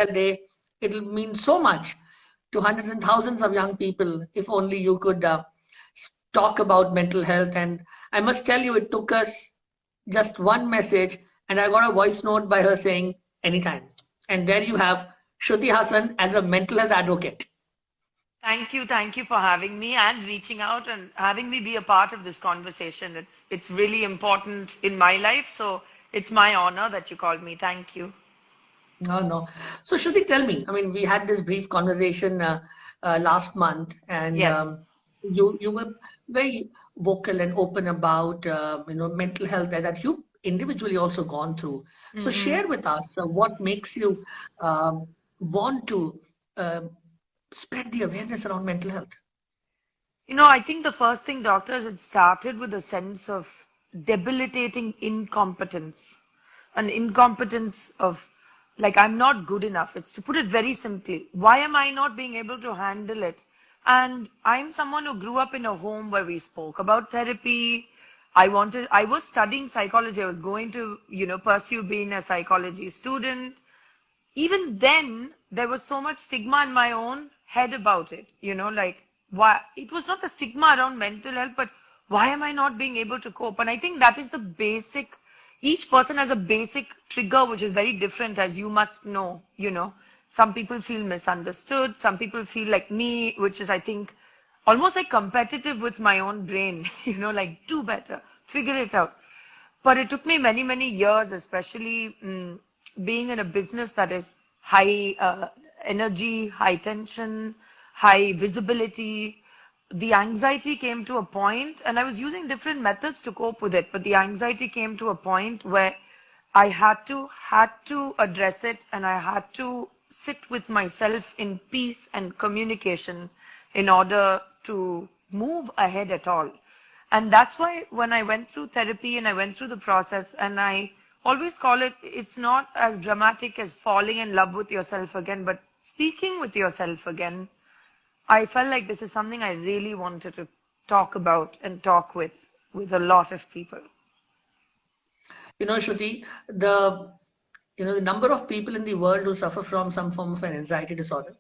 Health Day. It'll mean so much to hundreds and thousands of young people if only you could talk about mental health. And I must tell you, it took us just one message, and I got a voice note by her saying, anytime. And there you have Shruti Haasan as a mental health advocate. Thank you. Thank you for having me and reaching out and having me be a part of this conversation. It's really important in my life. So it's my honor that you called me. Thank you. No, no. So, Shruti, tell me. I mean, we had this brief conversation last month, and Yes. you were very vocal and open about mental health that you individually also gone through. So, share with us what makes you want to uh, spread the awareness around mental health. I think the first thing, doctors, it started with a sense of debilitating incompetence. An incompetence of, like, I'm not good enough. It's to put it very simply. Why am I not being able to handle it? And I'm someone who grew up in a home where we spoke about therapy. I was studying psychology. I was going to, pursue being a psychology student. Even then, there was so much stigma in my own head about it, like why it was not the stigma around mental health, but why am I not being able to cope? And I think that is the basic, each person has a basic trigger, which is very different, as you must know. Some people feel misunderstood, some people feel like me, which is, I think, almost like competitive with my own brain, like do better, figure it out. But it took me many, many years, especially being in a business that is high energy, high tension, high visibility. The anxiety came to a point, and I was using different methods to cope with it, but the anxiety came to a point where I had to address it, and I had to sit with myself in peace and communication in order to move ahead at all. And that's why when I went through therapy and I went through the process, and I always call it, it's not as dramatic as falling in love with yourself again, but speaking with yourself again. I felt like this is something I really wanted to talk about and talk with a lot of people. Shruti, the number of people in the world who suffer from some form of an anxiety disorder,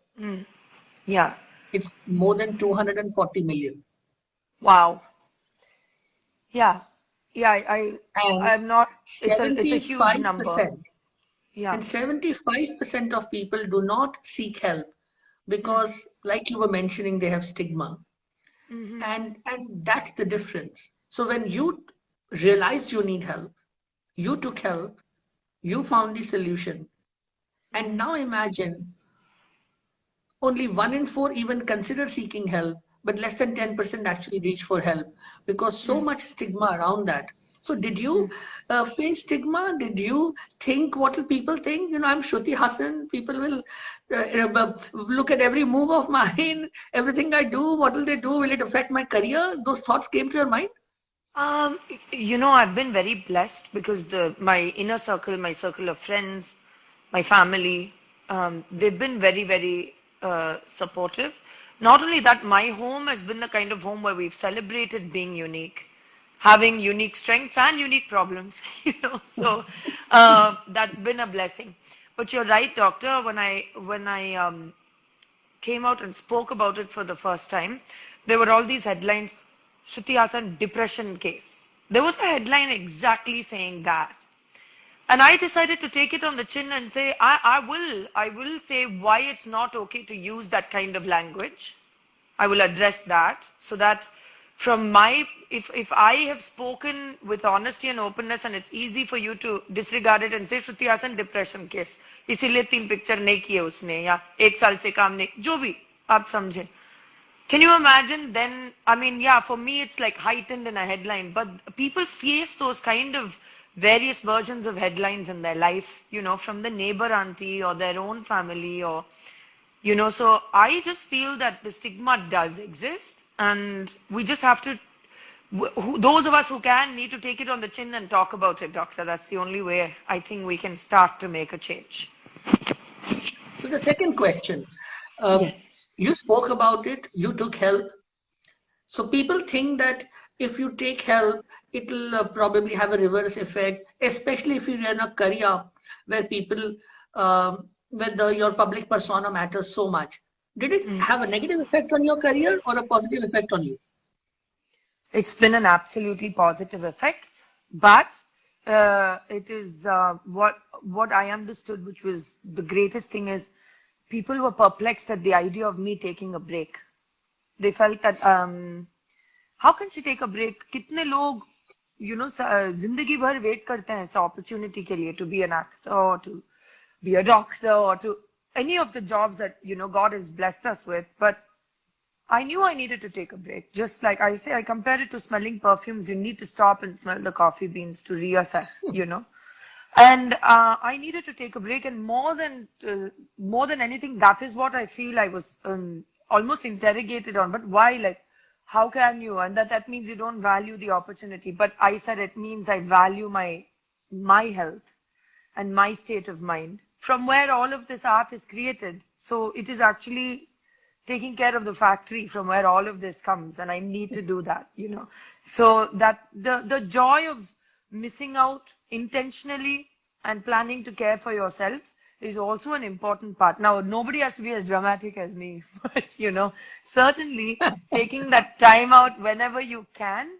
Yeah. it's more than 240 million. Wow. Yeah. Yeah. And I'm not, it's a huge number. 75%, Yeah. and 75% of people do not seek help because, like you were mentioning, they have stigma. And that's the difference. So when you realized you need help, you took help, you found the solution. And now imagine only 1 in 4 even consider seeking help, but less than 10% actually reach for help because so much stigma around that. So, did you face stigma? Did you think what will people think? I'm Shruti Hassan. People will look at every move of mine, everything I do. What will they do? Will it affect my career? Those thoughts came to your mind? I've been very blessed because my inner circle, my circle of friends, my family, they've been very, very supportive. Not only that, my home has been the kind of home where we've celebrated being unique, having unique strengths and unique problems, So that's been a blessing. But you're right, doctor. When I came out and spoke about it for the first time, there were all these headlines, Shruti Haasan depression case. There was a headline exactly saying that. And I decided to take it on the chin and say, I will say why it's not okay to use that kind of language. I will address that so that if I have spoken with honesty and openness, and it's easy for you to disregard it and say Shruti Haasan depression case, इसीलिए 3 picture नहीं किए उसने या 1 साल से काम नहीं, जो भी आप समझे. Can you imagine then? I mean, yeah, for me it's like heightened in a headline, but people face those kind of various versions of headlines in their life, from the neighbor auntie or their own family, or so I just feel that the stigma does exist, and we just have to, those of us who can, need to take it on the chin and talk about it, doctor. That's the only way I think we can start to make a change. So, the second question, Yes. you spoke about it, you took help. So people think that if you take help, it'll probably have a reverse effect, especially if you're in a career where people whether your public persona matters so much. Did it have a negative effect on your career or a positive effect on you? It's been an absolutely positive effect, but it is what I understood, which was the greatest thing, is people were perplexed at the idea of me taking a break. They felt that how can she take a break? कितने लोग जिंदगी भर wait करते हैं ऐसा opportunity के लिए to be an actor, to be a doctor, or to any of the jobs that God has blessed us with, but I knew I needed to take a break. Just like I say, I compare it to smelling perfumes. You need to stop and smell the coffee beans to reassess. And I needed to take a break, and more than anything, that is what I feel I was almost interrogated on. But why? Like, how can you? And that means you don't value the opportunity. But I said it means I value my health and my state of mind, from where all of this art is created. So it is actually taking care of the factory from where all of this comes, and I need to do that. So that the joy of missing out intentionally and planning to care for yourself is also an important part. Now, nobody has to be as dramatic as me, but certainly taking that time out whenever you can,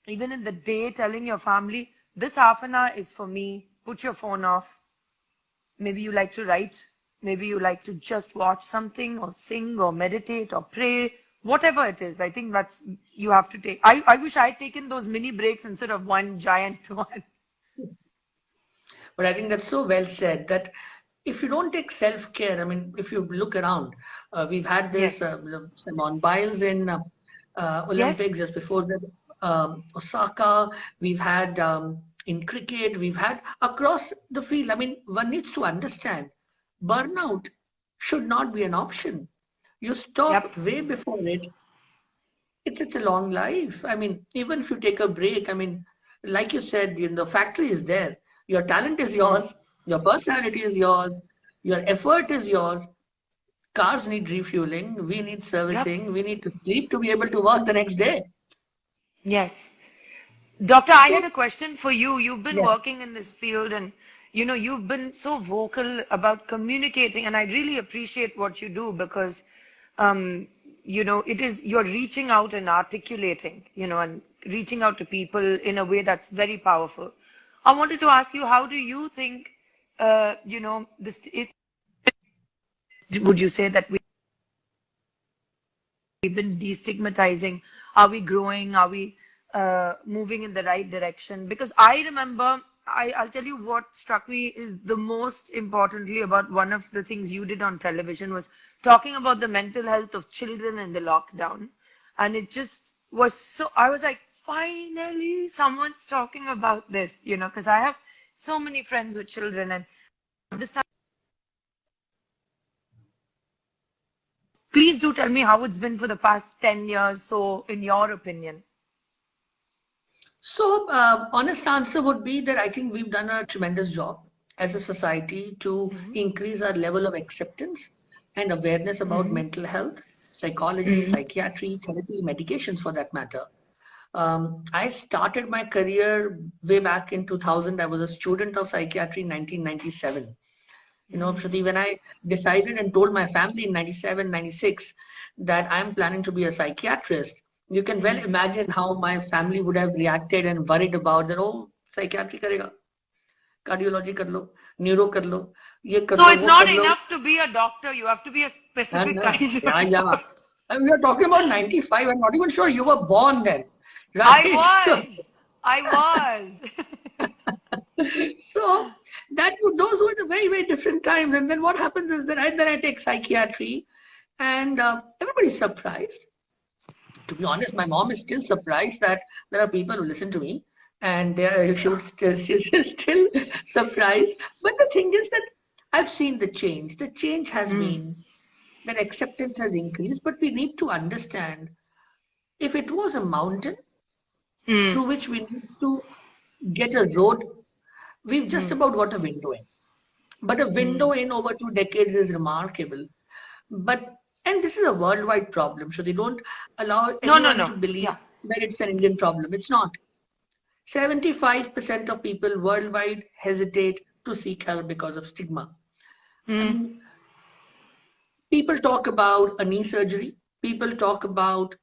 even in the day, telling your family, this half an hour is for me, put your phone off. Maybe you like to write. Maybe you like to just watch something or sing or meditate or pray, whatever it is. I think that's, you have to take. I wish I'd taken those mini breaks instead of one giant one. But I think that's so well said that if you don't take self-care, I mean, if you look around, we've had this Yes. Simone Biles in Yes. Olympics just before the Osaka. We've had in cricket, we've had across the field. I mean, one needs to understand burnout should not be an option. You Yep. stop way before it. It's a long life. I mean, even if you take a break, I mean, like you said, the factory is there. Your talent is yours. Your personality is yours. Your effort is yours. Cars need refueling. We need Yep. servicing. We need to sleep to be able to work the next day. Yes. Doctor, I had So, a question for you. You've been yes. working in this field, and you've been so vocal about communicating, and I really appreciate what you do because um, it is, you're reaching out and articulating, and reaching out to people in a way that's very powerful. I wanted to ask you, how do you think this would you say that we've been destigmatizing? Are we growing? Are we moving in the right direction? Because I remember, I'll tell you what struck me is the most importantly about one of the things you did on television was talking about the mental health of children in the lockdown. And it just was so, I was like, finally, someone's talking about this, because I have so many friends with children, and this, please do tell me how it's been for the past 10 years, so in your opinion. So, honest answer would be that I think we've done a tremendous job as a society to increase our level of acceptance and awareness about mental health, psychology, psychiatry, therapy, medications for that matter. I started my career way back in 2000. I was a student of psychiatry in 1997. Shruti, when I decided and told my family in 97, 96 that I'm planning to be a psychiatrist, you can well imagine how my family would have reacted and worried about that. Oh, psychiatry karega, cardiology kar lo, neuro kar lo, ye kar So lo, it's wo kar not lo. enough to be a doctor, you have to be a specific And, kind yeah, of yeah. doctor. And we are talking about 95. I'm not even sure you were born then, I right? So, was. I was. so those were the very, very different times. And then what happens is that then I take psychiatry, and everybody's surprised. To be honest, my mom is still surprised that there are people who listen to me, and she's still surprised. But the thing is that I've seen the change. The change has been that acceptance has increased, but we need to understand if it was a mountain Mm, through which we need to get a road, we've just about got a window in. But a window in over 2 decades is remarkable. But and this is a worldwide problem, so they don't allow no, no, anyone no. to believe Yeah. that it's an Indian problem. It's not. 75% of people worldwide hesitate to seek help because of stigma. And people talk about a knee surgery, people talk about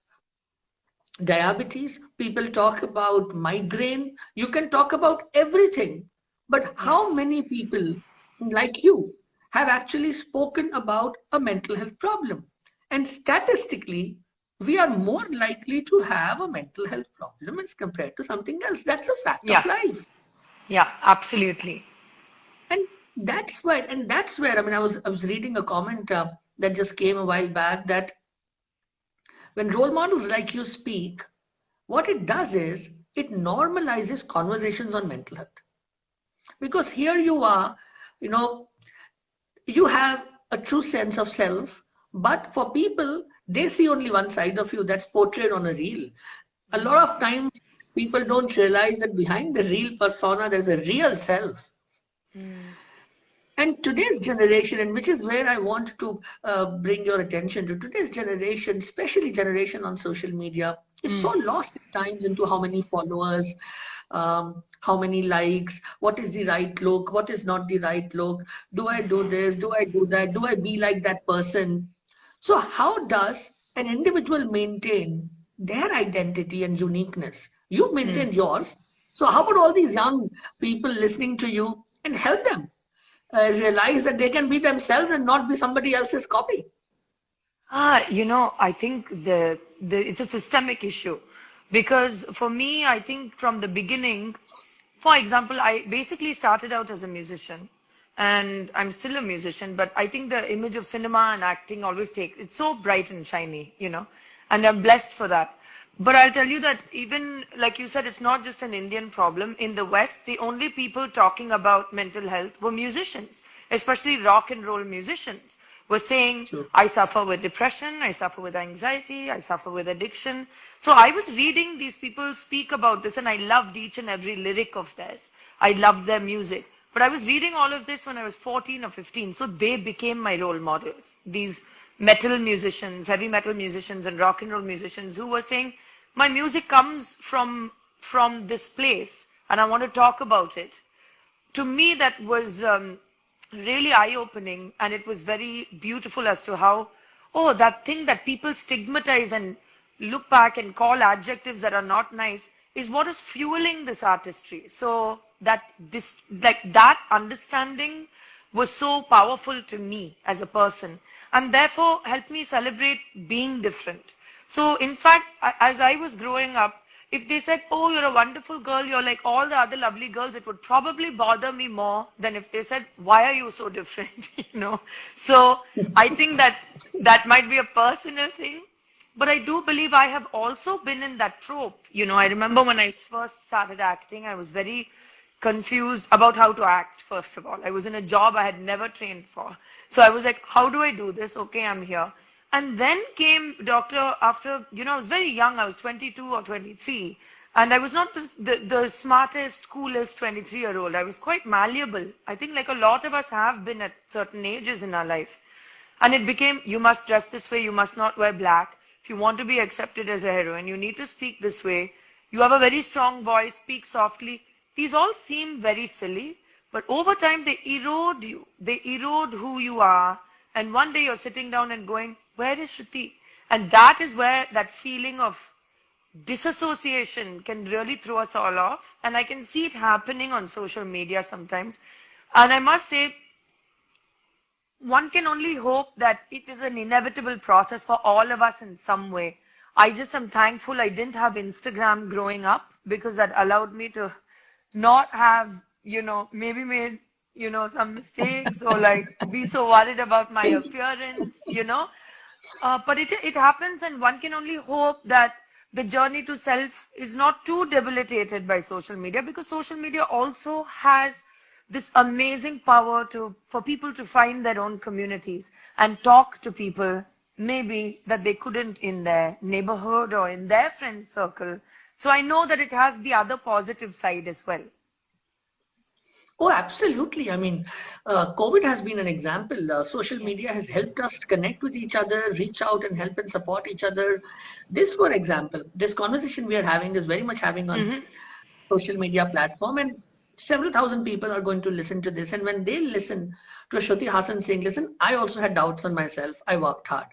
diabetes, people talk about migraine, you can talk about everything. But how Yes. many people like you have actually spoken about a mental health problem? And statistically, we are more likely to have a mental health problem as compared to something else. That's a fact of Yeah. life. Yeah, absolutely. And that's where, I mean, I was reading a comment that just came a while back, that when role models like you speak, what it does is it normalizes conversations on mental health. Because here you are, you know, you have a true sense of self, but for people, they see only one side of you that's portrayed on a reel. A lot of times, people don't realize that behind the real persona, there's a real self. And today's generation, and which is where I want to bring your attention to, today's generation, especially generation on social media, is so lost at times into how many followers, how many likes, what is the right look, what is not the right look, do I do this, do I do that, do I be like that person? So, how does an individual maintain their identity and uniqueness? You've maintained yours. So, how about all these young people listening to you and help them realize that they can be themselves and not be somebody else's copy? I think the it's a systemic issue because for me, I think from the beginning, for example, I basically started out as a musician and I'm still a musician, but I think the image of cinema and acting always it's so bright and shiny, and I'm blessed for that. But I'll tell you that even like you said, it's not just an Indian problem. In the West, the only people talking about mental health were musicians, especially rock and roll musicians were saying, True. I suffer with depression, I suffer with anxiety, I suffer with addiction. So I was reading these people speak about this and I loved each and every lyric of theirs. I loved their music. But I was reading all of this when I was 14 or 15. So they became my role models. These metal musicians, heavy metal musicians and rock and roll musicians who were saying, my music comes from this place and I want to talk about it. To me, that was really eye-opening, and it was very beautiful as to how, oh, that thing that people stigmatize and look back and call adjectives that are not nice is what is fueling this artistry. So that understanding was so powerful to me as a person, and therefore helped me celebrate being different. So in fact, as I was growing up, if they said, oh, you're a wonderful girl, you're like all the other lovely girls, it would probably bother me more than if they said, why are you so different? So I think that might be a personal thing, but I do believe I have also been in that trope. I remember when I first started acting, I was very confused about how to act, first of all. I was in a job I had never trained for. So I was like, how do I do this? Okay, I'm here. And then came doctor after, I was very young, I was 22 or 23. And I was not the smartest, coolest 23-year-old. I was quite malleable. I think like a lot of us have been at certain ages in our life. And it became, you must dress this way, you must not wear black. If you want to be accepted as a heroine, you need to speak this way. You have a very strong voice, speak softly. These all seem very silly, but over time they erode you. They erode who you are. And one day you're sitting down and going, where is Shruti? And that is where that feeling of disassociation can really throw us all off. And I can see it happening on social media sometimes. And I must say, one can only hope that it is an inevitable process for all of us in some way. I just am thankful I didn't have Instagram growing up because that allowed me to not have, maybe made, some mistakes or like be so worried about my appearance. But it happens, and one can only hope that the journey to self is not too debilitated by social media, because social media also has this amazing power for people to find their own communities and talk to people maybe that they couldn't in their neighborhood or in their friend circle. So I know that it has the other positive side as well. Oh, absolutely. I mean, COVID has been an example. Social media has helped us connect with each other, reach out and help and support each other. This, for example, this conversation we are having is very much having on social media platform. And several thousand people are going to listen to this. And when they listen to a Shruti Haasan saying, listen, I also had doubts on myself. I worked hard.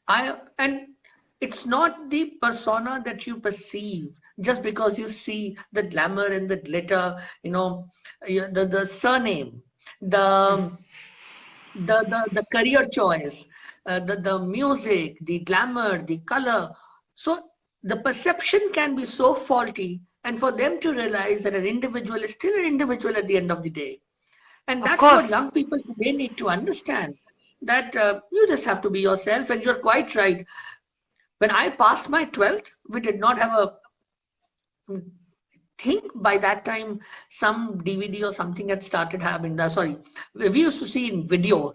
And it's not the persona that you perceive just because you see the glamour and the glitter, the surname, the the career choice, the music, the glamour, the color. So the perception can be so faulty, and for them to realize that an individual is still an individual at the end of the day. And Of that's what course. young people today need to understand, that you just have to be yourself. And you're quite right. When I passed my 12th, we did not have a think by that time some DVD or something had started having. Sorry, we used to see in video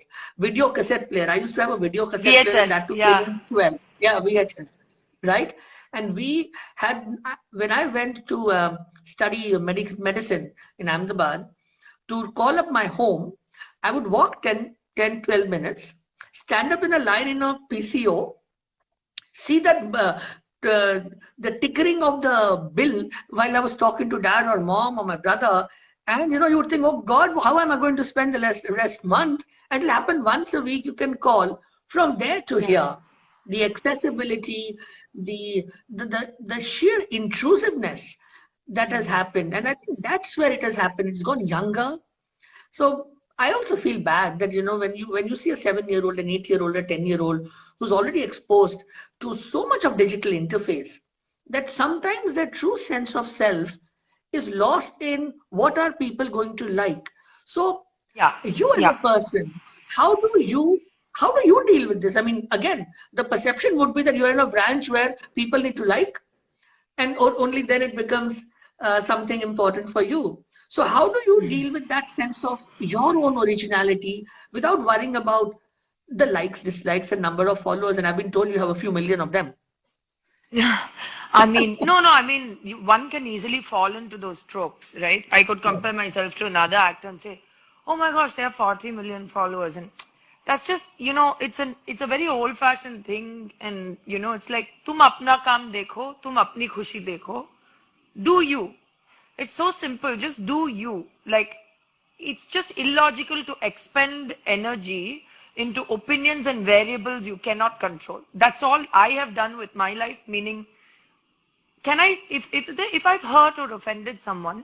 cassette player. I used to have a video cassette player, and VHS, that too came yeah. in 12. Yeah, VHS, right? And we had, when I went to study medicine in Ahmedabad, to call up my home, I would walk 12 minutes, stand up in a line in a PCO, see that the tickering of the bill while I was talking to dad or mom or my brother, and you would think, oh God, how am I going to spend the rest month? And it'll happen once a week. You can call from there to Yeah. here. The accessibility, the sheer intrusiveness that has happened, and I think that's where it has happened. It's gone younger. So I also feel bad that when you see a 7-year-old, an 8-year-old, a 10-year-old who's already exposed to so much of digital interface, that sometimes their true sense of self is lost in what are people going to like. So Yeah. you as a Yeah. person, how do you deal with this? I mean, again, the perception would be that you're in a branch where people need to like, and only then it becomes something important for you. So how do you deal with that sense of your own originality without worrying about the likes, dislikes, and number of followers? And I've been told you have a few million of them. Yeah. I mean, no, no, I mean, one can easily fall into those tropes, right? I could compare myself to another actor and say, oh my gosh, they have 40 million followers. And that's just, it's a very old-fashioned thing. And, it's like, tum apna kaam dekho, tum apni khushi dekho. Do you. It's so simple. Just do you. Like, it's just illogical to expend energy into opinions and variables you cannot control. That's all I have done with my life, meaning, if I've hurt or offended someone,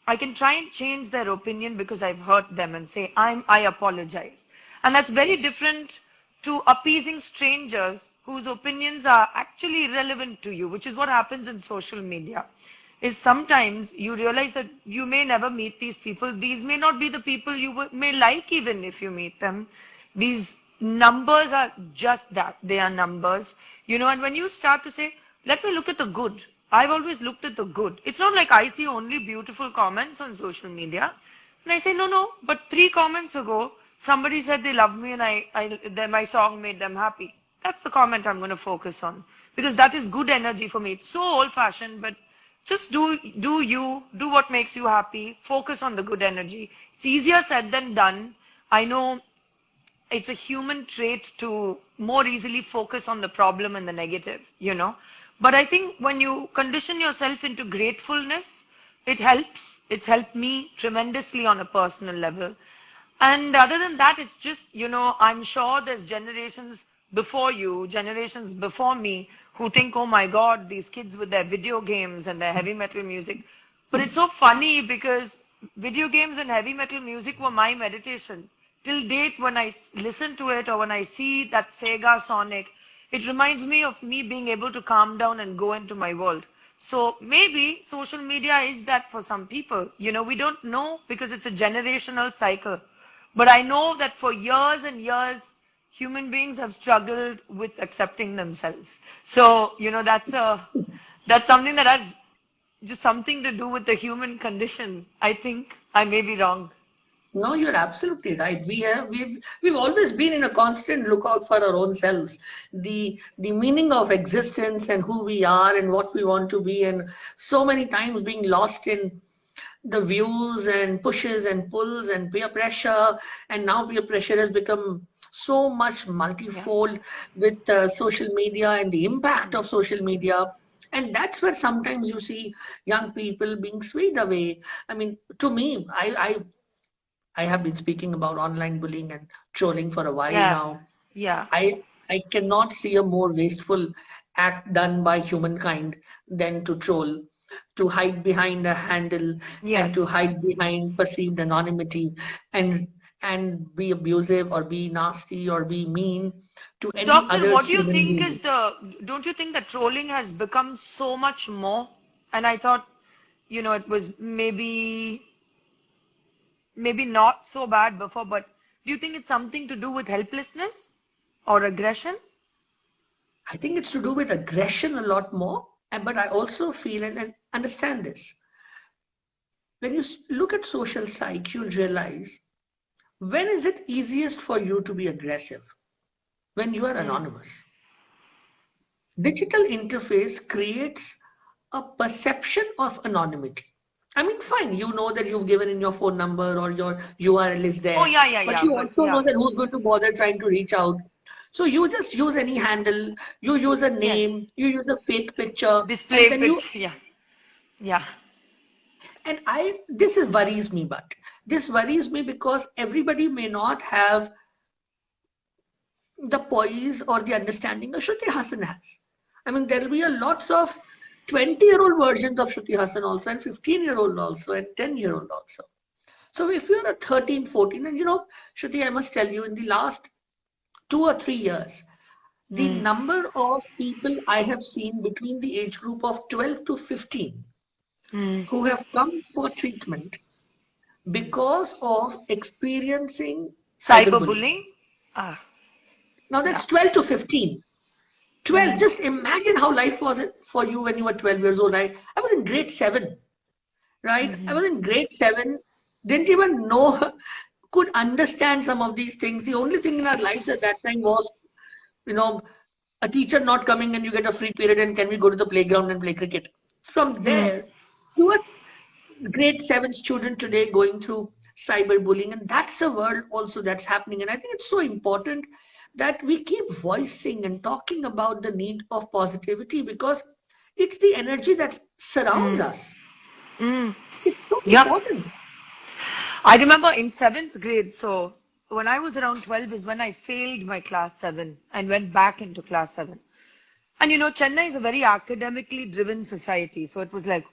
I can try and change their opinion because I've hurt them and say, I apologize. And that's very different to appeasing strangers whose opinions are actually irrelevant to you, which is what happens in social media. Is sometimes you realize that you may never meet these people. These may not be the people you may like even if you meet them. These numbers are just that. They are numbers. And when you start to say, let me look at the good. I've always looked at the good. It's not like I see only beautiful comments on social media. And I say, no, but 3 comments ago, somebody said they love me and my song made them happy. That's the comment I'm going to focus on because that is good energy for me. It's so old fashioned, but just do what makes you happy. Focus on the good energy. It's easier said than done. I know it's a human trait to more easily focus on the problem and the negative. But I think when you condition yourself into gratefulness, it helps. It's helped me tremendously on a personal level. And other than that, it's just, I'm sure there's generations before you, generations before me, who think, oh my God, these kids with their video games and their heavy metal music. But it's so funny because video games and heavy metal music were my meditation. Till date, when I listen to it or when I see that Sega Sonic, it reminds me of me being able to calm down and go into my world. So maybe social media is that for some people. We don't know because it's a generational cycle. But I know that for years and years, human beings have struggled with accepting themselves. So, that's something that has just something to do with the human condition. I think I may be wrong. No, you're absolutely right. We've always been in a constant lookout for our own selves, the meaning of existence and who we are and what we want to be, and so many times being lost in the views and pushes and pulls and peer pressure. And now peer pressure has become so much Yeah. multifold with social media and the impact of social media. And that's where sometimes you see young people being swayed away. I mean, to me, I have been speaking about online bullying and trolling for a while Yeah. now. Yeah. I cannot see a more wasteful act done by humankind than to troll, to hide behind a handle and to Yes. hide behind perceived anonymity and and be abusive or be nasty or be mean to any Doctor, other what do you human think is being. don't you think that trolling has become so much more? And I thought, it was maybe not so bad before, but do you think it's something to do with helplessness or aggression? I think it's to do with aggression a lot more, but I also feel and understand this. When you look at social psych, you'll realize when is it easiest for you to be aggressive? When you are Mm, anonymous. Digital interface creates a perception of anonymity. I mean, fine, you know that you've given in your phone number or your URL is oh, there, yeah, yeah, but yeah. you But also know yeah. that who's going to bother trying to reach out. So you just use any handle, you use a Yes. name, you use a fake picture, and Display then you picture. Yeah. Yeah. and I this is worries me, but this worries me because everybody may not have the poise or the understanding a Shruti Haasan has. I mean, there'll be a lots of 20-year-old versions of Shruti Haasan also, and 15-year-old also, and 10-year-old also. So if you're a 13, 14, and Shruti, I must tell you, in the last 2 or 3 years, the Mm, number of people I have seen between the age group of 12 to 15 mm. who have come for treatment because of experiencing cyberbullying. Cyberbullying? Ah, Now yeah. that's 12 to 15. 12, Mm, just imagine how life was for you when you were 12 years old. I was in grade 7, right? I was in grade 7, didn't even know, could understand some of these things. The only thing in our lives at that time was, you know, a teacher not coming and you get a free period and can we go to the playground and play cricket. From mm, there, you are grade 7 student today going through cyberbullying, and that's the world also that's happening. And I think it's so important that we keep voicing and talking about the need of positivity because it's the energy that surrounds mm, us. mm. It's so Yep. important. I remember in seventh grade, so when I was around 12 is when I failed my class 7 and went back into class 7. And Chennai is a very academically driven society. So it was like,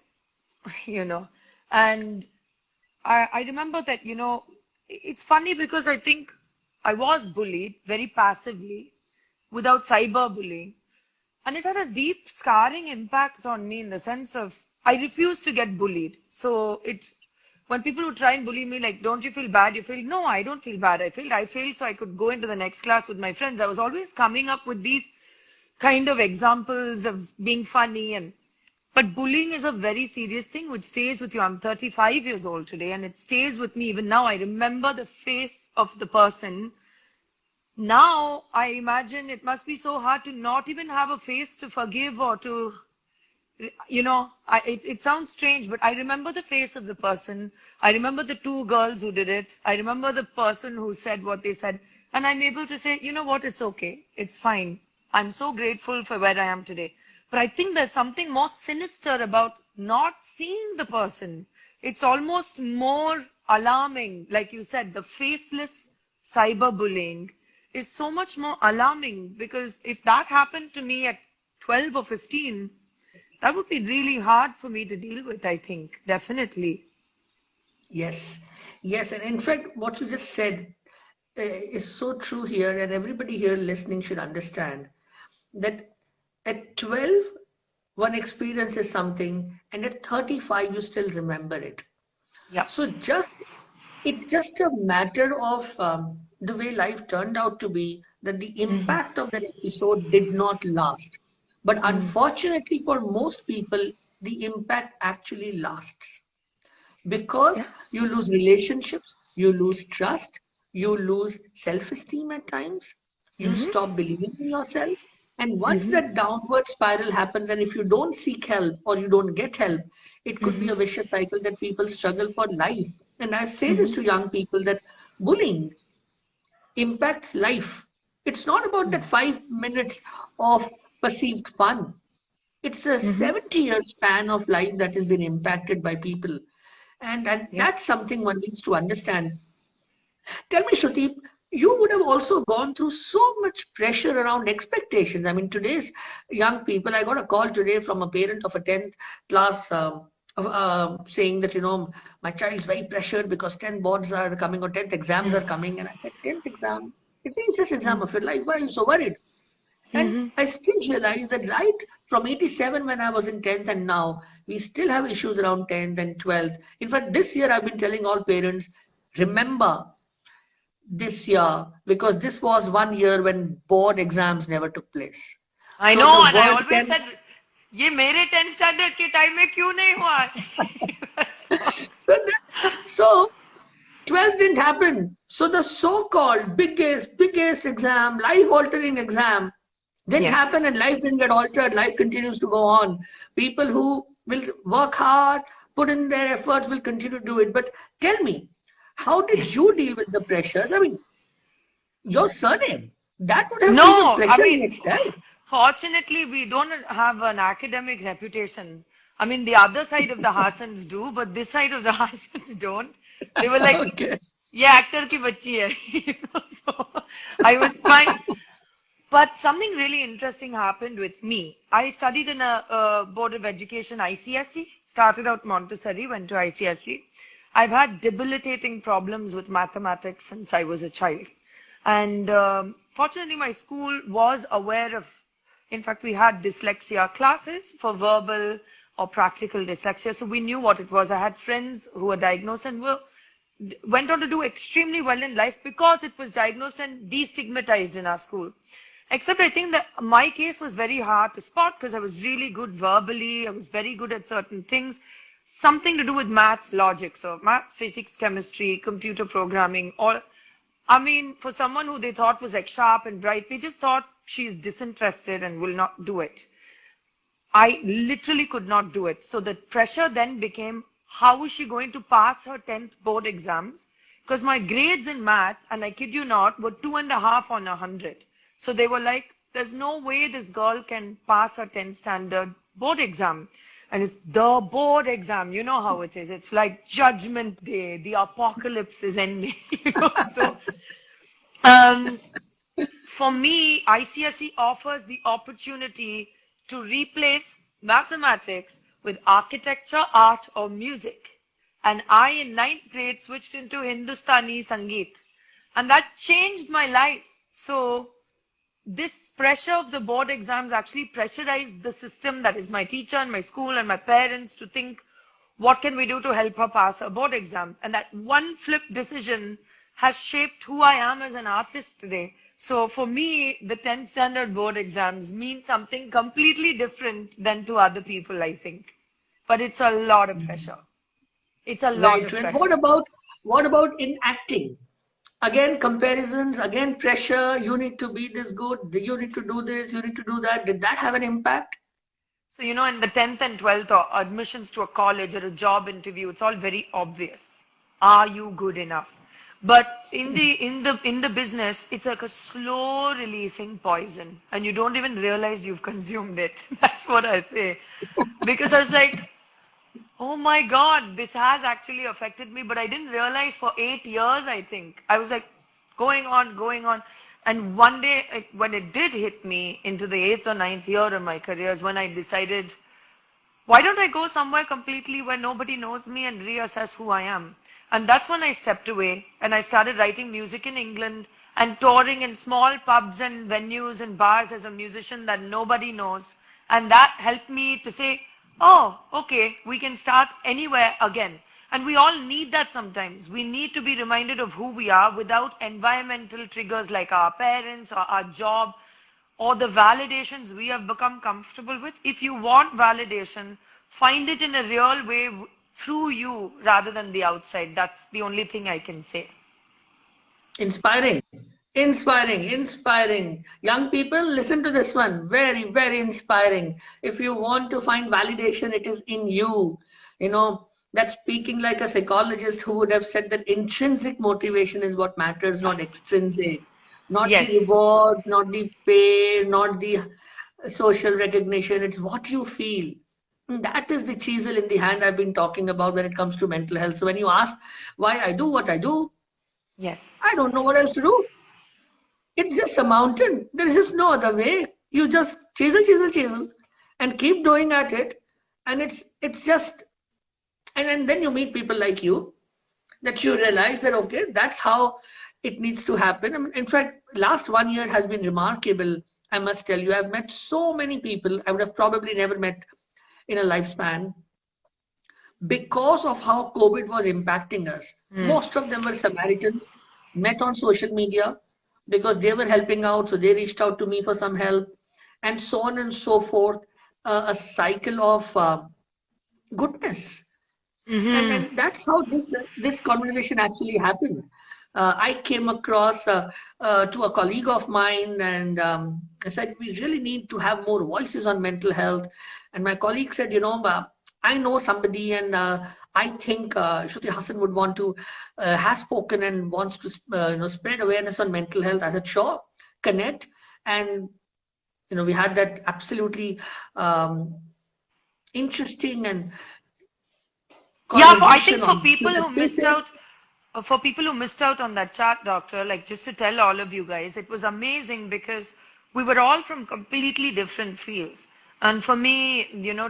you know, and I remember that, it's funny because I think I was bullied very passively without cyberbullying. And it had a deep scarring impact on me in the sense of I refused to get bullied. So when people would try and bully me, like, don't you feel bad? You feel, no, I don't feel bad. I failed so I could go into the next class with my friends. I was always coming up with these kind of examples of being funny but bullying is a very serious thing which stays with you. I'm 35 years old today and it stays with me even now. I remember the face of the person. Now I imagine it must be so hard to not even have a face to forgive or to, it sounds strange, but I remember the face of the person. I remember the two girls who did it. I remember the person who said what they said. And I'm able to say, you know what, it's okay. It's fine. I'm so grateful for where I am today. But I think there's something more sinister about not seeing the person. It's almost more alarming. Like you said, the faceless cyberbullying is so much more alarming because if that happened to me at 12 or 15, that would be really hard for me to deal with, I think. Definitely. Yes, yes. And in fact, what you just said is so true here, and everybody here listening should understand that at 12, one experiences something, and at 35, you still remember it. Yeah. So it's just a matter of the way life turned out to be that the impact of that episode did not last. But unfortunately, for most people, the impact actually lasts because Yes. you lose relationships, you lose trust, you lose self esteem at times, you stop believing in yourself. And once that downward spiral happens, and if you don't seek help or you don't get help, it could be a vicious cycle that people struggle for life. And I say this to young people that bullying impacts life. It's not about that 5 minutes of perceived fun. It's a Mm-hmm. 70-year span of life that has been impacted by people. And Yeah. that's something one needs to understand. Tell me, Shruti, you would have also gone through so much pressure around expectations. I mean, today's young people, I got a call today from a parent of a 10th class saying that, my child's very pressured because 10th boards are coming or 10th exams are coming. And I said, 10th exam? It's the easiest exam of your life. Why are you so worried? And Mm-hmm. I still realize that right from 87 when I was in 10th and now, we still have issues around 10th and 12th. In fact, this year I've been telling all parents, remember this year because this was one year when board exams never took place. I So know, the and I word always 10, said, ये मेरे 10th standard के time में क्यों नहीं हुआ? so 12 didn't happen. So the so-called biggest exam, life-altering exam didn't Yes. happen and life didn't get altered. Life continues to go on. People who will work hard, put in their efforts will continue to do it. But tell me, how did Yes. you deal with the pressures? I mean, your surname, that would have been a No, I pressure in mean, itself. fortunately, we don't have an academic reputation. I mean, the other side of the Hassans do, but this side of the Hassans don't. They were like, Okay. ये actor की बच्ची है. So I was fine. But something really interesting happened with me. I studied in a Board of Education ICSE, started out Montessori, went to ICSE. I've had debilitating problems with mathematics since I was a child. And fortunately, my school was aware of, in fact, we had dyslexia classes for verbal or practical dyslexia. So we knew what it was. I had friends who were diagnosed and went on to do extremely well in life because it was diagnosed and destigmatized in our school. Except I think that my case was very hard to spot because I was really good verbally. I was very good at certain things. Something to do with math, logic. So math, physics, chemistry, computer programming, all. I mean, for someone who they thought was like sharp and bright, they just thought she's disinterested and will not do it. I literally could not do it. So the pressure then became, how is she going to pass her 10th board exams? Because my grades in math, and I kid you not, were 2.5 on 100. So they were like, there's no way this girl can pass her 10th standard board exam. And it's the board exam. You know how it is. It's like Judgment Day. The apocalypse is ending. So um, for me, ICSE offers the opportunity to replace mathematics with architecture, art, or music. And I, in ninth grade, switched into Hindustani Sangeet. And that changed my life. So this pressure of the board exams actually pressurized the system, that is my teacher and my school and my parents, to think, what can we do to help her pass her board exams? And that one flip decision has shaped who I am as an artist today. So for me, the 10th standard board exams mean something completely different than to other people, I think. But it's a lot of pressure. It's a lot Very of true. And what pressure. about in acting? Again, comparisons, again, pressure. You need to be this good. You need to do this. You need to do that. Did that have an impact? So, in the 10th and 12th or admissions to a college or a job interview, it's all very obvious. Are you good enough? But in the business, it's like a slow releasing poison, and you don't even realize you've consumed it. That's what I say. Because I was like, oh my God, this has actually affected me, but I didn't realize for 8 years, I think. I was like going on, going on. And one day, when it did hit me into the 8th or 9th year of my career, is when I decided, why don't I go somewhere completely where nobody knows me and reassess who I am? And that's when I stepped away and I started writing music in England and touring in small pubs and venues and bars as a musician that nobody knows. And that helped me to say, oh, okay, we can start anywhere again. And we all need that sometimes. We need to be reminded of who we are without environmental triggers like our parents or our job or the validations we have become comfortable with. If you want validation, find it in a real way through you rather than the outside. That's the only thing I can say. Inspiring, inspiring, inspiring. Young people, listen to this one. Very, very inspiring. If you want to find validation, it is in you. That's speaking like a psychologist who would have said that intrinsic motivation is what matters, not extrinsic. Not the Yes. reward, not the pay, not the social recognition, it's what you feel. And that is the chisel in the hand I've been talking about when it comes to mental health. So when you ask why I do what I do, Yes. I don't know what else to do. It's just a mountain. There is just no other way. You just chisel, chisel, chisel, and keep doing at it. And it's just and then you meet people like you, that you realize that okay, that's how it needs to happen. I mean, in fact, last 1 year has been remarkable. I must tell you, I've met so many people I would have probably never met in a lifespan because of how COVID was impacting us. Mm. Most of them were Samaritans, met on social media because they were helping out, so they reached out to me for some help, and so on and so forth. A cycle of goodness, Mm-hmm. and that's how this conversation actually happened. I came across to a colleague of mine, and I said we really need to have more voices on mental health. And my colleague said, I know somebody, and I think Shruti Haasan would want to has spoken and wants to spread awareness on mental health. I said sure, connect, and we had that absolutely interesting and Yeah, I think conversation for on people who missed spaces. out, for people who missed out on that chat, doctor, like just to tell all of you guys, it was amazing because we were all from completely different fields. And for me,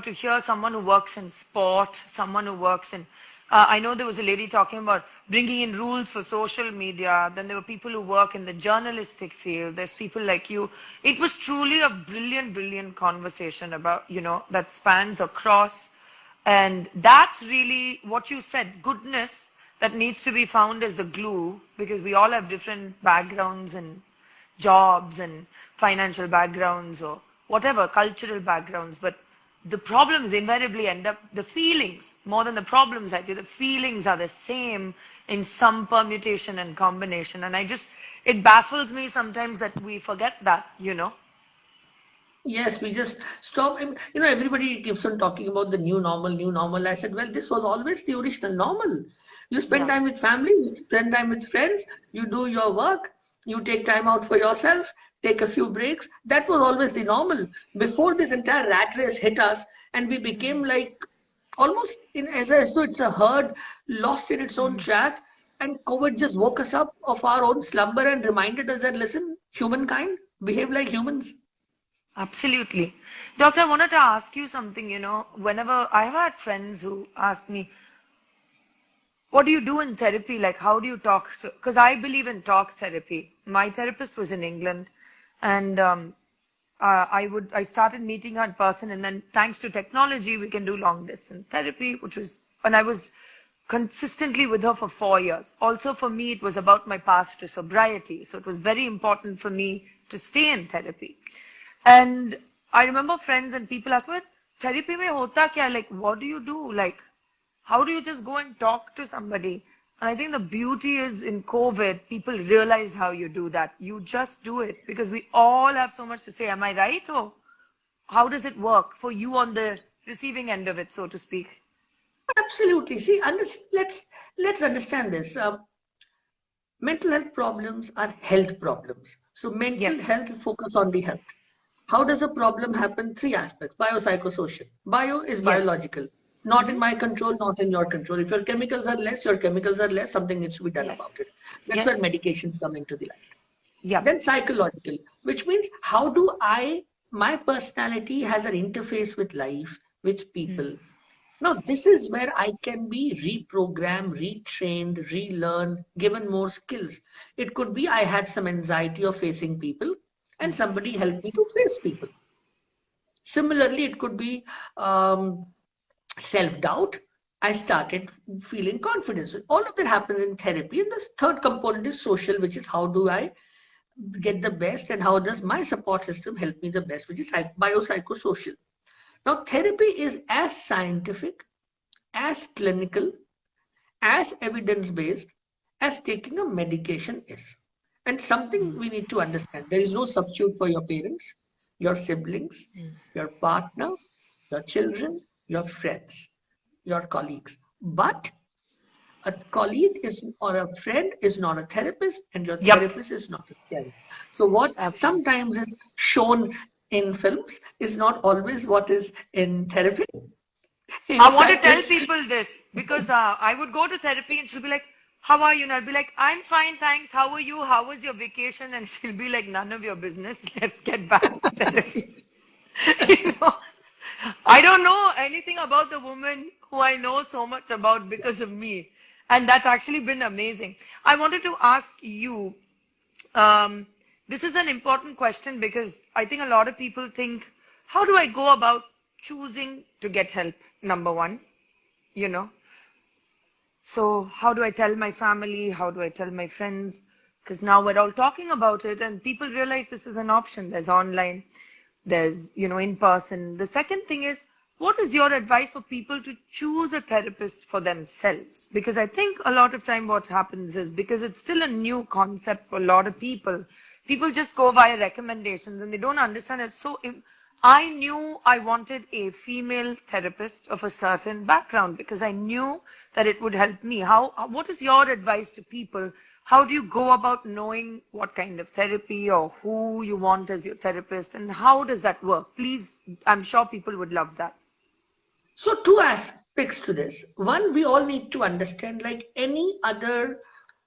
to hear someone who works in sport, someone who works in, I know there was a lady talking about bringing in rules for social media. Then there were people who work in the journalistic field. There's people like you. It was truly a brilliant, brilliant conversation about, that spans across. And that's really what you said, goodness that needs to be found as the glue, because we all have different backgrounds and jobs and financial backgrounds or whatever, cultural backgrounds. But the problems invariably end up, the feelings, more than the problems, I say, the feelings are the same in some permutation and combination. And it baffles me sometimes that we forget that. Yes, we just stop. Everybody keeps on talking about the new normal, new normal. I said, well, this was always the original normal. You spend Yeah. time with family, you spend time with friends, you do your work, you take time out for yourself, take a few breaks. That was always the normal. Before this entire rat race hit us, and we became like almost as though it's a herd lost in its own track. And COVID just woke us up of our own slumber and reminded us that, listen, humankind, behave like humans. Absolutely. Doctor, I wanted to ask you something, whenever I've had friends who ask me, what do you do in therapy? Like, how do you talk to, because I believe in talk therapy. My therapist was in England, and I started meeting her in person, and then thanks to technology, we can do long distance therapy, and I was consistently with her for 4 years. Also, for me, it was about my past to sobriety. So it was very important for me to stay in therapy. And I remember friends and people ask, "What therapy mein hota kya? Like, what do you do? Like, how do you just go and talk to somebody?" And I think the beauty is in COVID, people realize how you do that. You just do it because we all have so much to say. Am I right? Or how does it work for you on the receiving end of it, so to speak? Absolutely. See, let's understand this. Mental health problems are health problems. So mental Yes. health focus on the health. How does a problem happen? Three aspects: biopsychosocial. Bio is Yes. biological, not in my control, not in your control. If your chemicals are less, your chemicals are less. Something needs to be done Yes. about it. That's Yes. where medications come into the light. Yep. Then psychological, which means how do my personality has an interface with life, with people. Now, this is where I can be reprogrammed, retrained, relearned, given more skills. It could be I had some anxiety of facing people, and somebody helped me to face people. Similarly, it could be self doubt. I started feeling confidence. All of that happens in therapy. And the third component is social, which is how do I get the best and how does my support system help me the best, which is biopsychosocial. Now, therapy is as scientific, as clinical, as evidence based as taking a medication is. And something we need to understand, there is no substitute for your parents, your siblings, your partner, your children, your friends, your colleagues. But a colleague is or a friend is not a therapist, and your Yep. therapist is not a therapist. So what Absolutely. sometimes is shown, in films is not always what is in therapy. In I want to fact, tell it's people this because I would go to therapy and she'll be like, "How are you?" And I'll be like, "I'm fine, thanks. How are you? How was your vacation?" And she'll be like, "None of your business. Let's get back to therapy." You know, I don't know anything about the woman who I know so much about because of me. And that's actually been amazing. I wanted to ask you, um, this is an important question because I think a lot of people think, how do I go about choosing to get help? Number one, you know. So how do I tell my family? How do I tell my friends? Because now we're all talking about it and people realize this is an option. There's online, there's, in person. The second thing is, what is your advice for people to choose a therapist for themselves? Because I think a lot of time what happens is because it's still a new concept for a lot of people, people just go via recommendations and they don't understand it. So I knew I wanted a female therapist of a certain background because I knew that it would help me. What is your advice to people? How do you go about knowing what kind of therapy or who you want as your therapist and how does that work? Please, I'm sure people would love that. so two aspects to this. One, we all need to understand, like any other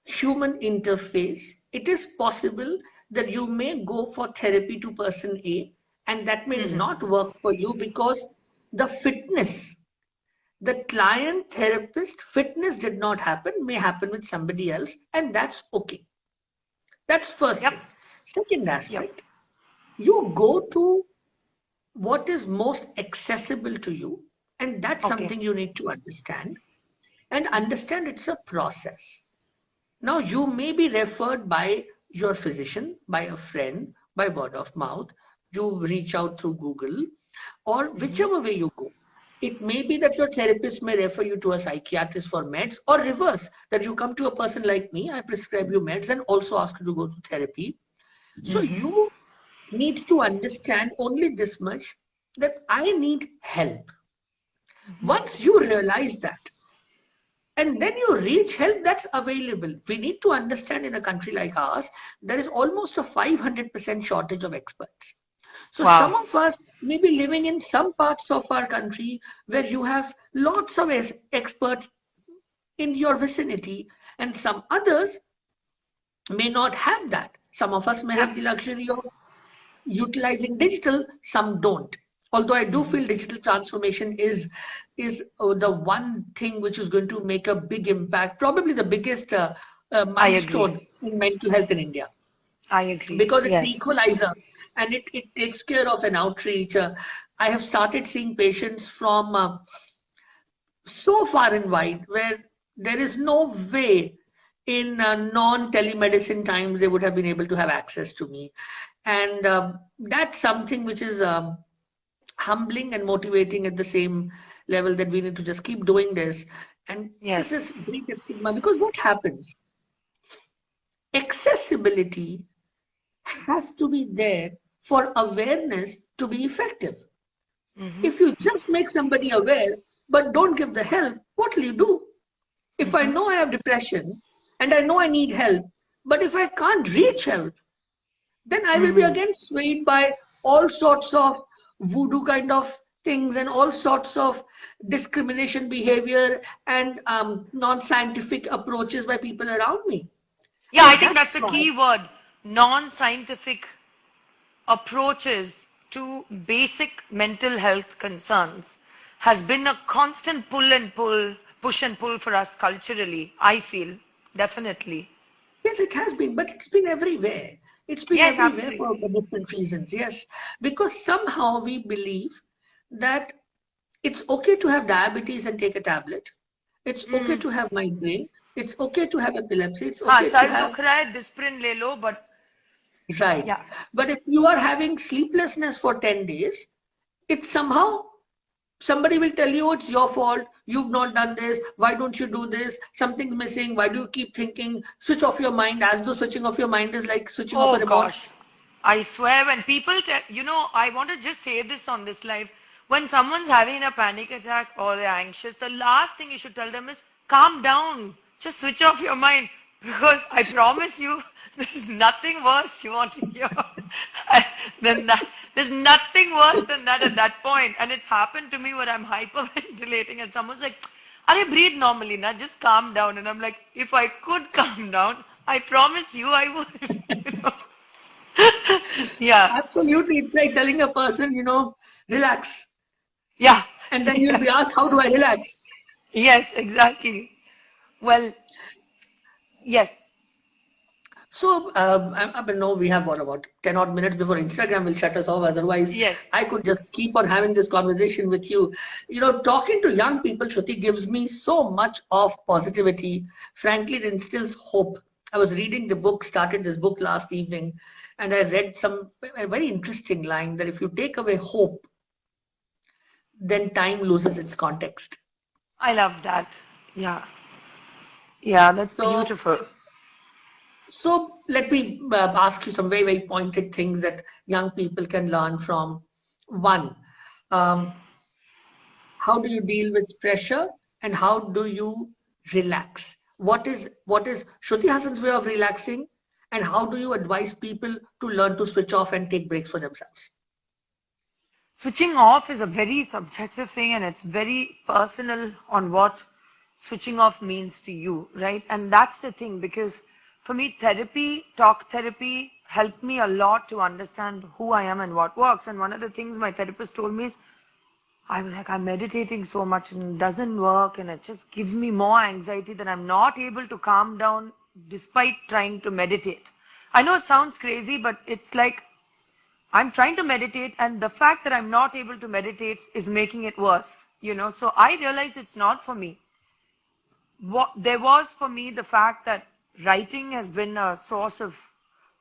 human interface, it is possible that you may go for therapy to person A and that may not work for you because the fitness, the client therapist fitness did not happen, may happen with somebody else, and that's okay. That's first Yep, thing. Second yep. aspect, you go to what is most accessible to you, and that's Okay. something you need to understand, and understand it's a process. Now you may be referred by your physician, by a friend, by word of mouth, you reach out through Google, or whichever way you go. It may be that your therapist may refer you to a psychiatrist for meds, or reverse, that you come to a person like me, I prescribe you meds and also ask you to go to therapy. So you need to understand only this much, that I need help. Once you realize that, and then you reach help that's available. We need to understand, in a country like ours, there is almost a 500% shortage of experts. So Wow. some of us may be living in some parts of our country where you have lots of experts in your vicinity, and some others may not have that. Some of us may Yep. have the luxury of utilizing digital, some don't. Although I do feel digital transformation is the one thing which is going to make a big impact, probably the biggest I agree. milestone in mental health in India, I agree. because it's the Yes. equalizer, and it takes care of an outreach. I have started seeing patients from so far and wide where there is no way in non-telemedicine times they would have been able to have access to me. And that's something which is humbling and motivating at the same level, that we need to just keep doing this. And this Yes. is break the stigma, because what happens? Accessibility has to be there for awareness to be effective. If you just make somebody aware but don't give the help, what will you do? If I know I have depression and I know I need help, but if I can't reach help, then I will be again swayed by all sorts of voodoo kind of things and all sorts of discrimination behavior and non-scientific approaches by people around me. Yeah, So I think that's that's the why. key word. Non-scientific approaches to basic mental health concerns has been a constant push and pull for us culturally, I feel. Definitely. Yes, it has been, but it's been everywhere. It's been Yes, everywhere for absolutely. different reasons. Yes, because somehow we believe that it's okay to have diabetes and take a tablet. It's okay to have migraine. It's okay to have epilepsy. It's हाँ okay to sir have, दुख रहा है Disprin ले लो but right. yeah. But if you are having sleeplessness for 10 days, it's somehow somebody will tell you, it's your fault. You've not done this. Why don't you do this? Something's missing. Why do you keep thinking? Switch off your mind, as though switching off your mind is like switching off a Oh remote. gosh, I swear when people tell, I want to just say this on this live. When someone's having a panic attack or they're anxious, the last thing you should tell them is calm down. Just switch off your mind because I promise you, there's nothing worse you want to hear than that. There's nothing worse than that at that point. And it's happened to me where I'm hyperventilating and someone's like, "Are breathe normally, na? Just calm down." And I'm like, if I could calm down, I promise you I would. You know? Yeah. Absolutely. It's like telling a person, relax. Yeah. And then you'll be asked, how do I relax? Yes, exactly. Well, yes. So, I know we have what about 10 odd minutes before Instagram will shut us off. Otherwise, Yes. I could just keep on having this conversation with you. Talking to young people, Shruti, gives me so much of positivity. Frankly, it instills hope. I was reading the book, started this book last evening, and I read a very interesting line that if you take away hope, then time loses its context. I love that. Yeah. Yeah, that's So, beautiful. So let me ask you some very, very pointed things that young people can learn from. One, um, how do you deal with pressure and how do you relax? What is Shruti Hassan's way of relaxing, and how do you advise people to learn to switch off and take breaks for themselves? Switching off is a very subjective thing and it's very personal on what switching off means to you, right? And that's the thing because for me, talk therapy helped me a lot to understand who I am and what works. And one of the things my therapist told me is, I'm meditating so much and it doesn't work and it just gives me more anxiety that I'm not able to calm down despite trying to meditate. I know it sounds crazy, but it's like I'm trying to meditate and the fact that I'm not able to meditate is making it worse, So I realized it's not for me. What there was for me the fact that writing has been a source of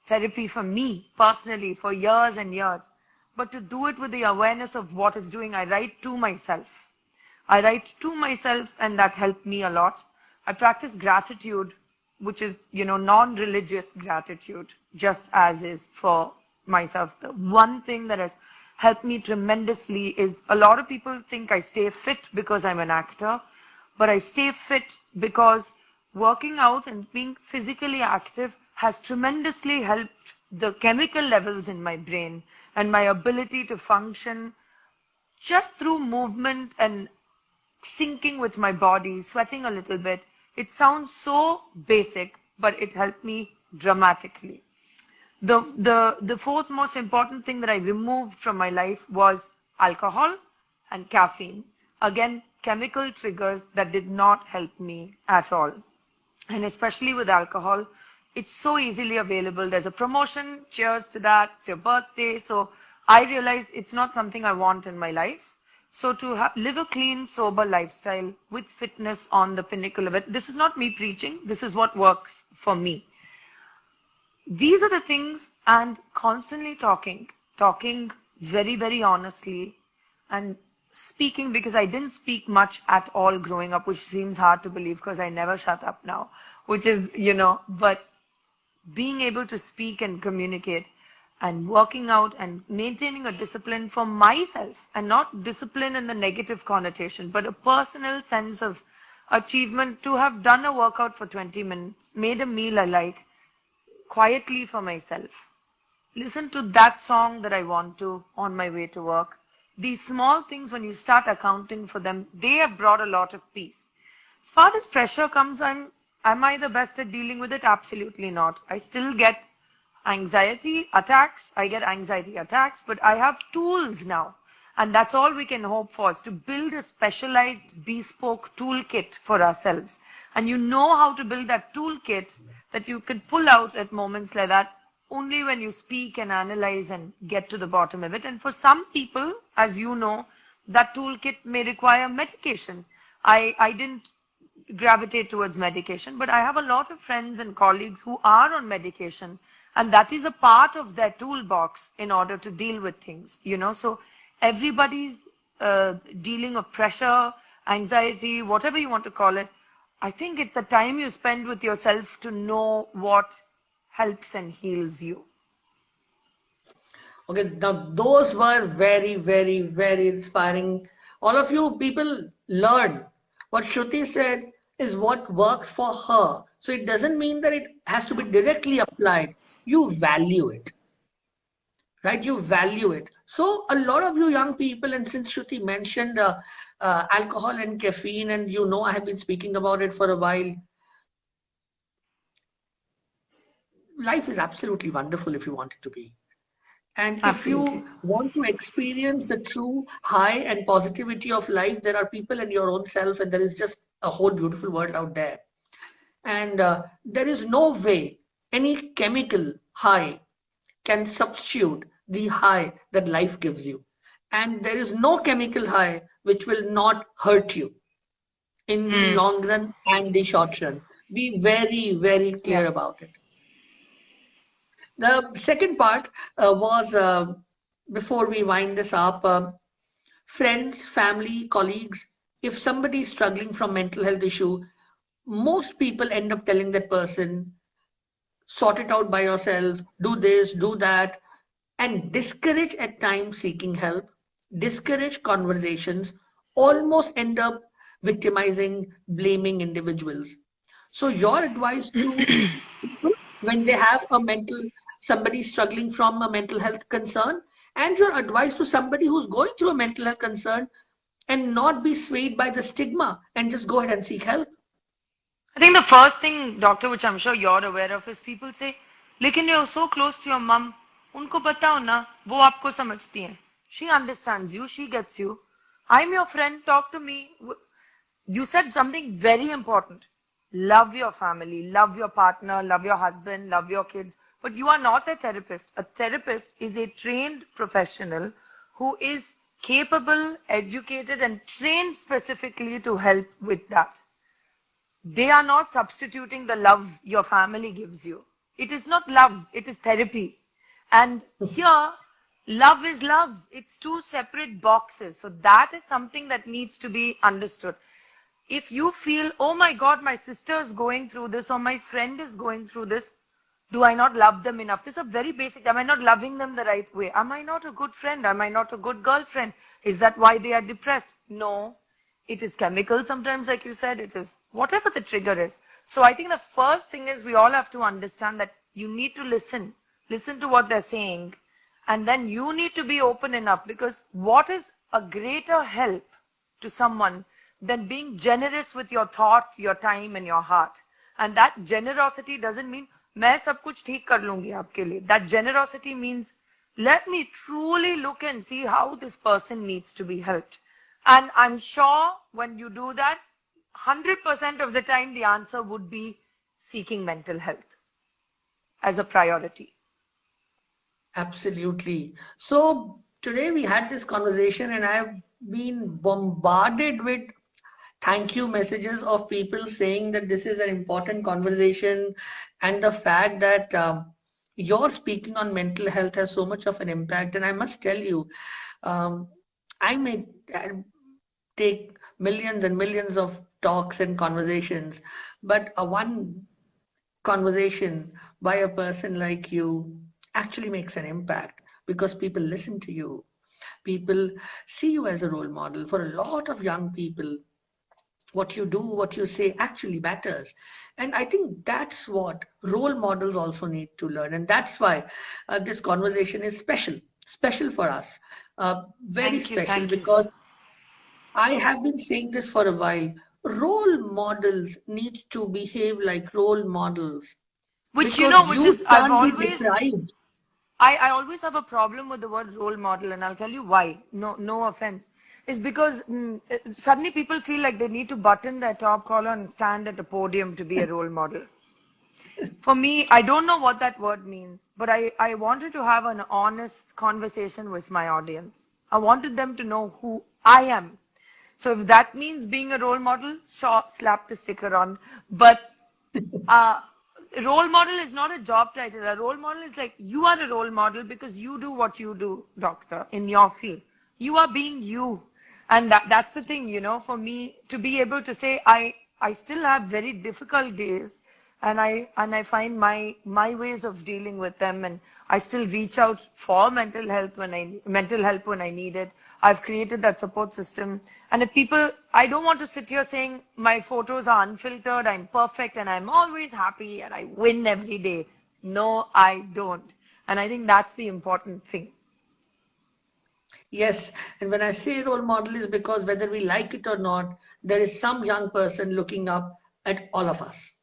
therapy for me personally for years and years. But to do it with the awareness of what it's doing, I write to myself. I write to myself and that helped me a lot. I practice gratitude, which is, non-religious gratitude, just as is for myself. The one thing that has helped me tremendously is a lot of people think I stay fit because I'm an actor, but I stay fit because working out and being physically active has tremendously helped the chemical levels in my brain and my ability to function just through movement and syncing with my body, sweating a little bit. It sounds so basic, but it helped me dramatically. The fourth most important thing that I removed from my life was alcohol and caffeine. Again, chemical triggers that did not help me at all. And especially with alcohol, it's so easily available. There's a promotion, cheers to that, it's your birthday. So I realized it's not something I want in my life. So to live a clean, sober lifestyle with fitness on the pinnacle of it, this is not me preaching, this is what works for me. These are the things, and constantly talking very, very honestly and speaking, because I didn't speak much at all growing up, which seems hard to believe because I never shut up now, which is, but being able to speak and communicate and working out and maintaining a discipline for myself, and not discipline in the negative connotation, but a personal sense of achievement to have done a workout for 20 minutes, made a meal I like, quietly for myself. Listen to that song that I want to on my way to work. These small things, when you start accounting for them, they have brought a lot of peace. As far as pressure comes, am I the best at dealing with it? Absolutely not. I still get anxiety attacks. I get anxiety attacks, but I have tools now. And that's all we can hope for, is to build a specialized bespoke toolkit for ourselves. And you know how to build that toolkit that you can pull out at moments like that only when you speak and analyze and get to the bottom of it. And for some people, as you know, that toolkit may require medication. I didn't gravitate towards medication, but I have a lot of friends and colleagues who are on medication, and that is a part of their toolbox in order to deal with things, So everybody's dealing of pressure, anxiety, whatever you want to call it. I think it's the time you spend with yourself to know what helps and heals you. Okay, now those were very, very, very inspiring. All of you people learn. What Shruti said is what works for her. So it doesn't mean that it has to be directly applied. You value it. right? You value it. So a lot of you young people, and since Shruti mentioned alcohol and caffeine, and I have been speaking about it for a while, life is absolutely wonderful if you want it to be. And if Absolutely. you want to experience the true high and positivity of life, there are people in your own self, and there is just a whole beautiful world out there. And there is no way any chemical high can substitute the high that life gives you. And there is no chemical high which will not hurt you in the Mm, long run and the short run. Be very, very yeah. clear about it. The second part was before we wind this up, friends, family, colleagues, if somebody is struggling from mental health issue, most people end up telling that person, sort it out by yourself, do this, do that, and discourage at times seeking help, discourage conversations, almost end up victimizing, blaming individuals. So, your advice to people when they have somebody struggling from a mental health concern, and your advice to somebody who's going through a mental health concern and not be swayed by the stigma and just go ahead and seek help. I think the first thing, doctor, which I'm sure you're aware of, is people say, लेकिन you're so close to your mom, उनको बताओ ना, वो आपको समझती हैं. She understands you, she gets you. I'm your friend, talk to me. You said something very important. Love your family, love your partner, love your husband, love your kids. But you are not a therapist. A therapist is a trained professional who is capable, educated, and trained specifically to help with that. They are not substituting the love your family gives you. It is not love, it is therapy. And here, love is love. It's two separate boxes. So that is something that needs to be understood. If you feel, oh my God, my sister is going through this or my friend is going through this, do I not love them enough? This is a very basic. Am I not loving them the right way? Am I not a good friend? Am I not a good girlfriend? Is that why they are depressed? No. It is chemical sometimes, like you said. It is whatever the trigger is. So I think the first thing is we all have to understand that you need to listen. Listen to what they're saying. And then you need to be open enough, because what is a greater help to someone than being generous with your thought, your time, and your heart? And that generosity doesn't mean मैं सब कुछ ठीक कर लूंगी आपके लिए. That generosity means let me truly look and see how this person needs to be helped. And I'm sure when you do that, 100% of the time the answer would be seeking mental health as a priority. Absolutely. So today we had this conversation, and I've been bombarded with thank you messages of people saying that this is an important conversation, and the fact that your speaking on mental health has so much of an impact. And I must tell you, um, I may take millions and millions of talks and conversations, but a one conversation by a person like you actually makes an impact because people listen to you. People see you as a role model. For a lot of young people, what you do, what you say actually matters. And I think that's what role models also need to learn. And that's why this conversation is special, special for us. Very Thank you, special thank you. because I have been saying this for a while. Role models need to behave like role models Which, because which you is, can't be deprived. I always have a problem with the word role model, and I'll tell you why. No offense. Is because suddenly people feel like they need to button their top collar and stand at a podium to be a role model. For me, I don't know what that word means, but I wanted to have an honest conversation with my audience. I wanted them to know who I am. So if that means being a role model, sure, slap the sticker on. But uh, role model is not a job title. A role model is like you are a role model because you do what you do, doctor, in your field. You are being you. And that's the thing, for me to be able to say I still have very difficult days, and I find my ways of dealing with them, and I still reach out for mental help when I need it. I've created that support system. And if people, I don't want to sit here saying my photos are unfiltered, I'm perfect, and I'm always happy, and I win every day. No, I don't. And I think that's the important thing. Yes, and when I say role model is because whether we like it or not, there is some young person looking up at all of us.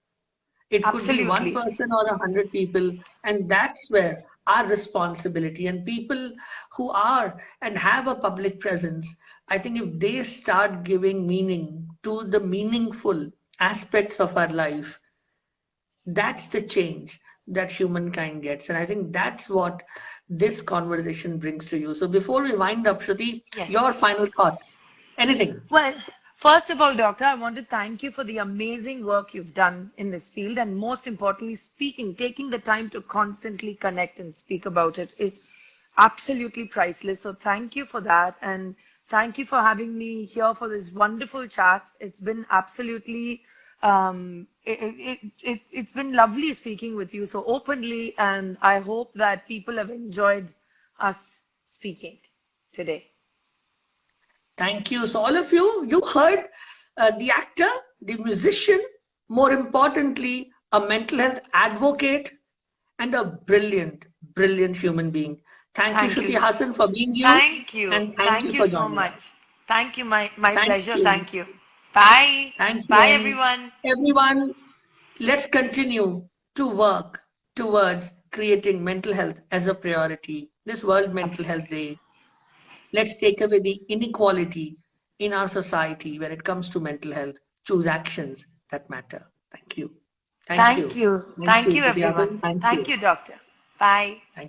It could be one Absolutely. person or 100 people, and that's where our responsibility and people who are and have a public presence, I think if they start giving meaning to the meaningful aspects of our life, that's the change that humankind gets. And I think that's what this conversation brings to you. So before we wind up, Shruti, Yes. your final thought. Anything. Well, first of all, Doctor, I want to thank you for the amazing work you've done in this field, and most importantly, taking the time to constantly connect and speak about it is absolutely priceless. So thank you for that, and thank you for having me here for this wonderful chat. It's been absolutely, it's been lovely speaking with you so openly, and I hope that people have enjoyed us speaking today. Thank you. So all of you, you heard the actor, the musician, more importantly, a mental health advocate and a brilliant, brilliant human being. Thank you, Thank Shruti you. Haasan, for being you, Thank you. and thank you Thank you for so joining much. us. Thank you. My Thank pleasure. you. Thank you. Bye. Thank you. Bye, And everyone. everyone, let's continue to work towards creating mental health as a priority. This World Mental Health Absolutely. Day, let's take away the inequality in our society when it comes to mental health. Choose actions that matter. Thank you. Thank Thank you. you. Thank Thank you, you, Shruti Haasan. everyone. Thank Thank you. you, Doctor. Bye. Thank